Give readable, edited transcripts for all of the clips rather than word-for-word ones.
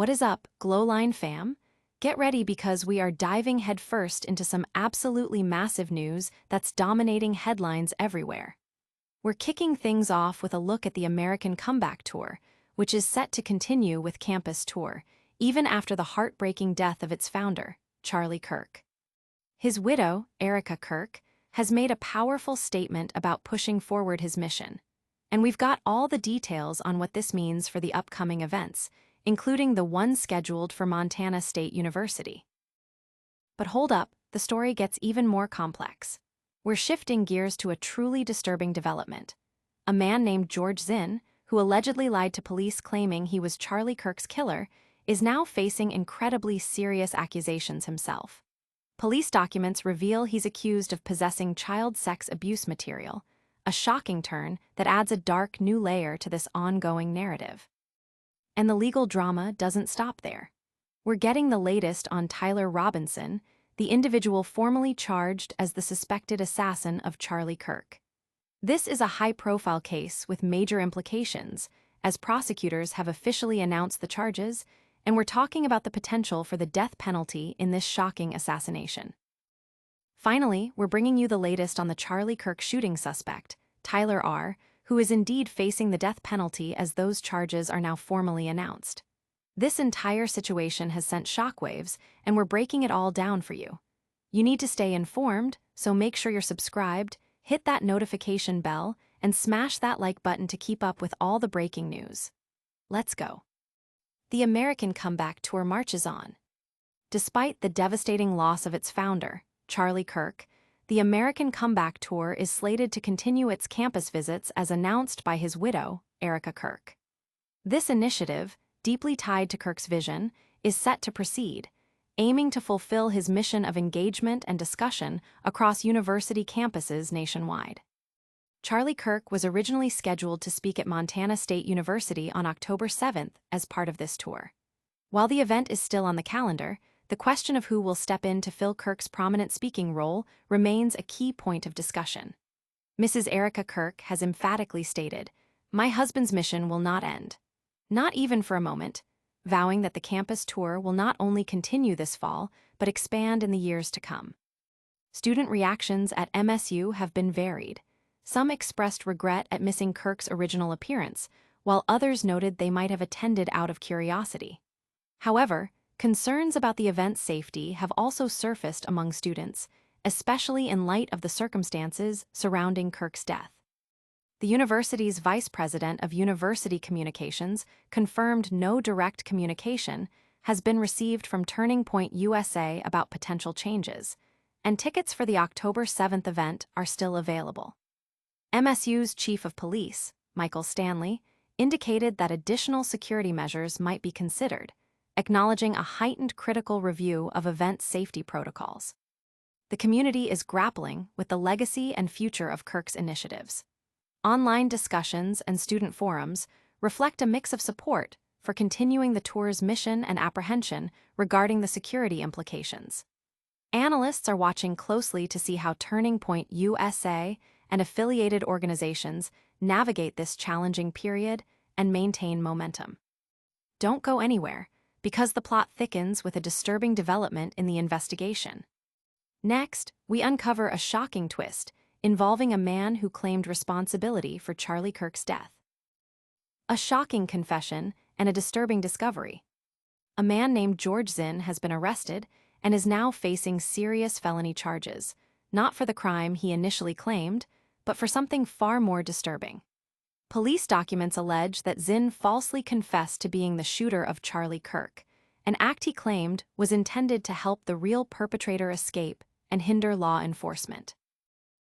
What is up, GlowLine fam? Get ready because we are diving headfirst into some absolutely massive news that's dominating headlines everywhere. We're kicking things off with a look at the American Comeback Tour, which is set to continue with Campus Tour, even after the heartbreaking death of its founder, Charlie Kirk. His widow, Erika Kirk, has made a powerful statement about pushing forward his mission. And we've got all the details on what this means for the upcoming events, including the one scheduled for Montana State University. But hold up, the story gets even more complex. We're shifting gears to a truly disturbing development. A man named George Zinn, who allegedly lied to police claiming he was Charlie Kirk's killer, is now facing incredibly serious accusations himself. Police documents reveal he's accused of possessing child sex abuse material, a shocking turn that adds a dark new layer to this ongoing narrative. And the legal drama doesn't stop there. We're getting the latest on Tyler Robinson, the individual formally charged as the suspected assassin of Charlie Kirk. This is a high-profile case with major implications, as prosecutors have officially announced the charges, and we're talking about the potential for the death penalty in this shocking assassination. Finally, we're bringing you the latest on the Charlie Kirk shooting suspect, Tyler R., who is indeed facing the death penalty as those charges are now formally announced. This entire situation has sent shockwaves, and we're breaking it all down for you. You need to stay informed, so make sure you're subscribed, hit that notification bell, and smash that like button to keep up with all the breaking news. Let's go. The American Comeback Tour marches on. Despite the devastating loss of its founder, Charlie Kirk, the American Comeback Tour is slated to continue its campus visits as announced by his widow, Erika Kirk. This initiative, deeply tied to Kirk's vision, is set to proceed, aiming to fulfill his mission of engagement and discussion across university campuses nationwide. Charlie Kirk was originally scheduled to speak at Montana State University on October 7th as part of this tour. While the event is still on the calendar, the question of who will step in to fill Kirk's prominent speaking role remains a key point of discussion. Mrs. Erika Kirk has emphatically stated, "My husband's mission will not end. Not even for a moment," vowing that the campus tour will not only continue this fall, but expand in the years to come. Student reactions at MSU have been varied. Some expressed regret at missing Kirk's original appearance, while others noted they might have attended out of curiosity. However, concerns about the event's safety have also surfaced among students, especially in light of the circumstances surrounding Kirk's death. The university's vice president of university communications confirmed no direct communication has been received from Turning Point USA about potential changes, and tickets for the October 7th event are still available. MSU's chief of police, Michael Stanley, indicated that additional security measures might be considered, acknowledging a heightened critical review of event safety protocols. The community is grappling with the legacy and future of Kirk's initiatives. Online discussions and student forums reflect a mix of support for continuing the tour's mission and apprehension regarding the security implications. Analysts are watching closely to see how Turning Point USA and affiliated organizations navigate this challenging period and maintain momentum. Don't go anywhere, because the plot thickens with a disturbing development in the investigation. Next, we uncover a shocking twist involving a man who claimed responsibility for Charlie Kirk's death. A shocking confession and a disturbing discovery. A man named George Zinn has been arrested and is now facing serious felony charges, not for the crime he initially claimed, but for something far more disturbing. Police documents allege that Zinn falsely confessed to being the shooter of Charlie Kirk, an act he claimed was intended to help the real perpetrator escape and hinder law enforcement.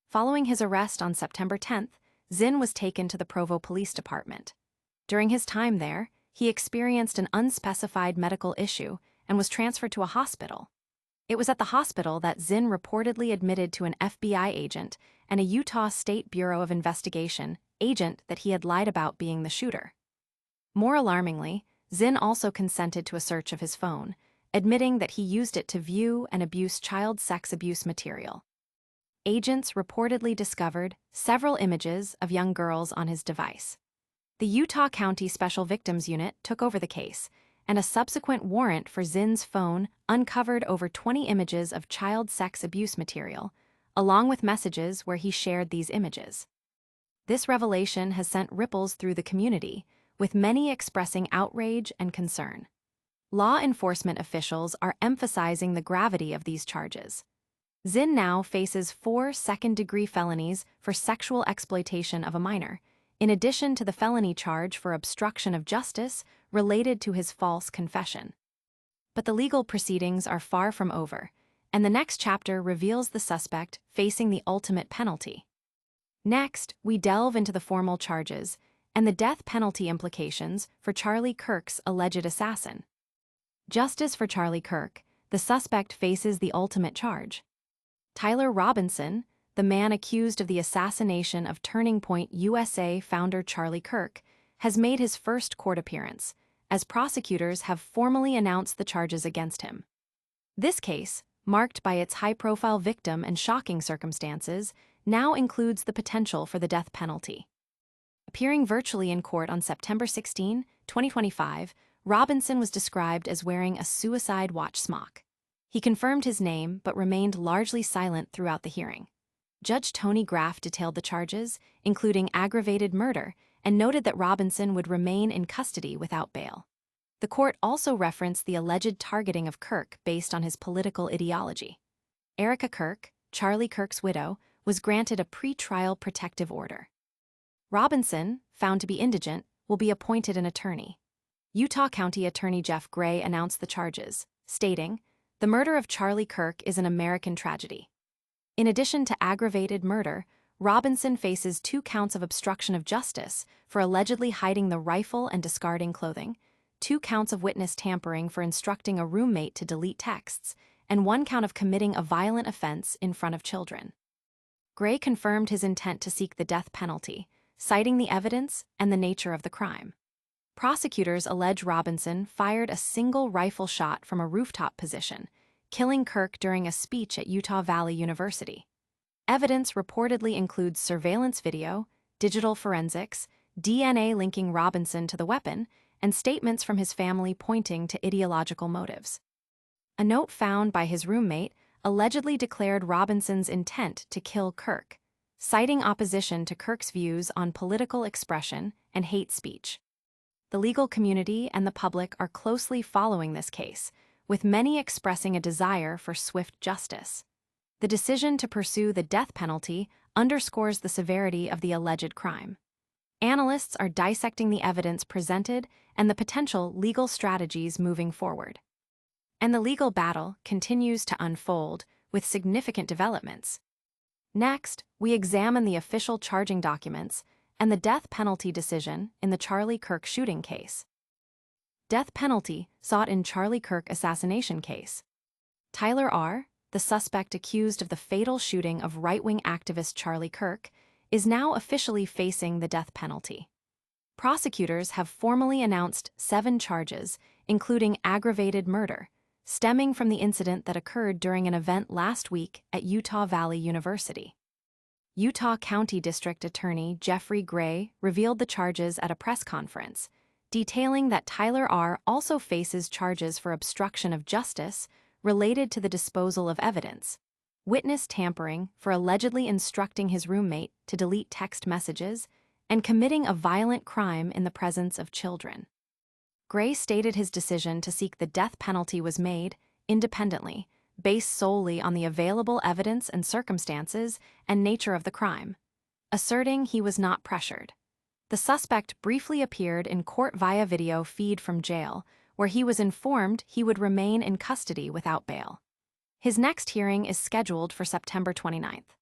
Following his arrest on September 10th, Zinn was taken to the Provo Police Department. During his time there, he experienced an unspecified medical issue and was transferred to a hospital. It was at the hospital that Zinn reportedly admitted to an FBI agent and a Utah State Bureau of Investigation agent that he had lied about being the shooter. More alarmingly, Zinn also consented to a search of his phone, admitting that he used it to view and abuse child sex abuse material. Agents reportedly discovered several images of young girls on his device. The Utah County Special Victims Unit took over the case, and a subsequent warrant for Zinn's phone uncovered over 20 images of child sex abuse material, along with messages where he shared these images. This revelation has sent ripples through the community, with many expressing outrage and concern. Law enforcement officials are emphasizing the gravity of these charges. Zinn now faces 4 second-degree felonies for sexual exploitation of a minor, in addition to the felony charge for obstruction of justice related to his false confession. But the legal proceedings are far from over, and the next chapter reveals the suspect facing the ultimate penalty. Next, we delve into the formal charges and the death penalty implications for Charlie Kirk's alleged assassin. Justice for Charlie Kirk, the suspect faces the ultimate charge. Tyler Robinson, the man accused of the assassination of Turning Point USA founder Charlie Kirk, has made his first court appearance, as prosecutors have formally announced the charges against him. This case, marked by its high-profile victim and shocking circumstances, now includes the potential for the death penalty. Appearing virtually in court on September 16, 2025, Robinson was described as wearing a suicide watch smock. He confirmed his name but remained largely silent throughout the hearing. Judge Tony Graff detailed the charges, including aggravated murder, and noted that Robinson would remain in custody without bail. The court also referenced the alleged targeting of Kirk based on his political ideology. Erika Kirk, Charlie Kirk's widow, was granted a pre-trial protective order. Robinson, found to be indigent, will be appointed an attorney. Utah County Attorney Jeff Gray announced the charges, stating, "The murder of Charlie Kirk is an American tragedy." In addition to aggravated murder, Robinson faces 2 counts of obstruction of justice for allegedly hiding the rifle and discarding clothing, 2 counts of witness tampering for instructing a roommate to delete texts, and 1 count of committing a violent offense in front of children. Gray confirmed his intent to seek the death penalty, citing the evidence and the nature of the crime. Prosecutors allege Robinson fired a single rifle shot from a rooftop position, killing Kirk during a speech at Utah Valley University. Evidence reportedly includes surveillance video, digital forensics, DNA linking Robinson to the weapon, and statements from his family pointing to ideological motives. A note found by his roommate allegedly declared Robinson's intent to kill Kirk, citing opposition to Kirk's views on political expression and hate speech. The legal community and the public are closely following this case, with many expressing a desire for swift justice. The decision to pursue the death penalty underscores the severity of the alleged crime. Analysts are dissecting the evidence presented and the potential legal strategies moving forward. And the legal battle continues to unfold with significant developments. Next, we examine the official charging documents and the death penalty decision in the Charlie Kirk shooting case. Death penalty sought in Charlie Kirk assassination case. Tyler R., the suspect accused of the fatal shooting of right-wing activist Charlie Kirk, is now officially facing the death penalty. Prosecutors have formally announced 7 charges, including aggravated murder, stemming from the incident that occurred during an event last week at Utah Valley University. Utah County District Attorney Jeffrey Gray revealed the charges at a press conference, detailing that Tyler R. also faces charges for obstruction of justice related to the disposal of evidence, witness tampering for allegedly instructing his roommate to delete text messages, and committing a violent crime in the presence of children. Gray stated his decision to seek the death penalty was made independently, based solely on the available evidence and circumstances and nature of the crime, asserting he was not pressured. The suspect briefly appeared in court via video feed from jail, where he was informed he would remain in custody without bail. His next hearing is scheduled for September 29th.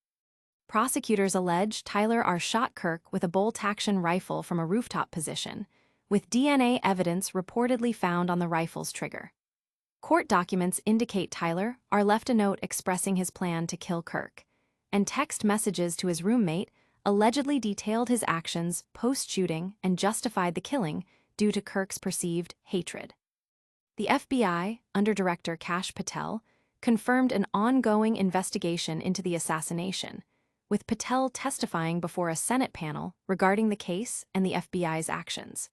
Prosecutors allege Tyler R. shot Kirk with a bolt-action rifle from a rooftop position, with DNA evidence reportedly found on the rifle's trigger. Court documents indicate Tyler R. left a note expressing his plan to kill Kirk, and text messages to his roommate allegedly detailed his actions post-shooting and justified the killing due to Kirk's perceived hatred. The FBI, under Director Kash Patel, confirmed an ongoing investigation into the assassination, with Patel testifying before a Senate panel regarding the case and the FBI's actions.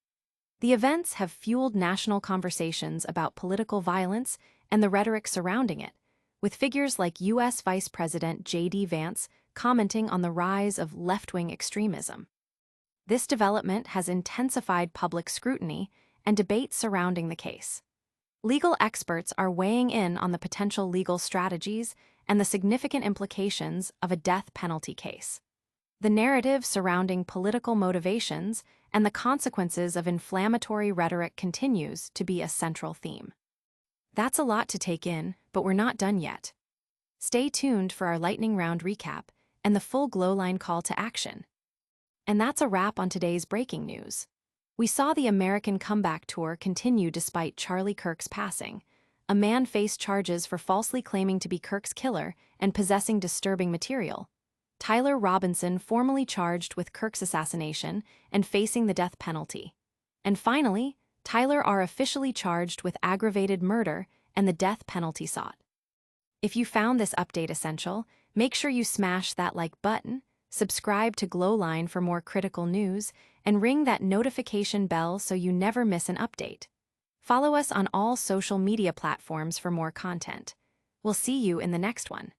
The events have fueled national conversations about political violence and the rhetoric surrounding it, with figures like U.S. Vice President J.D. Vance commenting on the rise of left-wing extremism. This development has intensified public scrutiny and debate surrounding the case. Legal experts are weighing in on the potential legal strategies and the significant implications of a death penalty case. The narrative surrounding political motivations and the consequences of inflammatory rhetoric continues to be a central theme. That's a lot to take in, but we're not done yet. Stay tuned for our lightning round recap and the full GlowLine call to action. And that's a wrap on today's breaking news. We saw the American comeback tour continue despite Charlie Kirk's passing. A man faced charges for falsely claiming to be Kirk's killer and possessing disturbing material. Tyler Robinson formally charged with Kirk's assassination and facing the death penalty. And finally, Tyler are officially charged with aggravated murder and the death penalty sought. If you found this update essential, make sure you smash that like button, subscribe to GlowLine for more critical news, and ring that notification bell so you never miss an update. Follow us on all social media platforms for more content. We'll see you in the next one.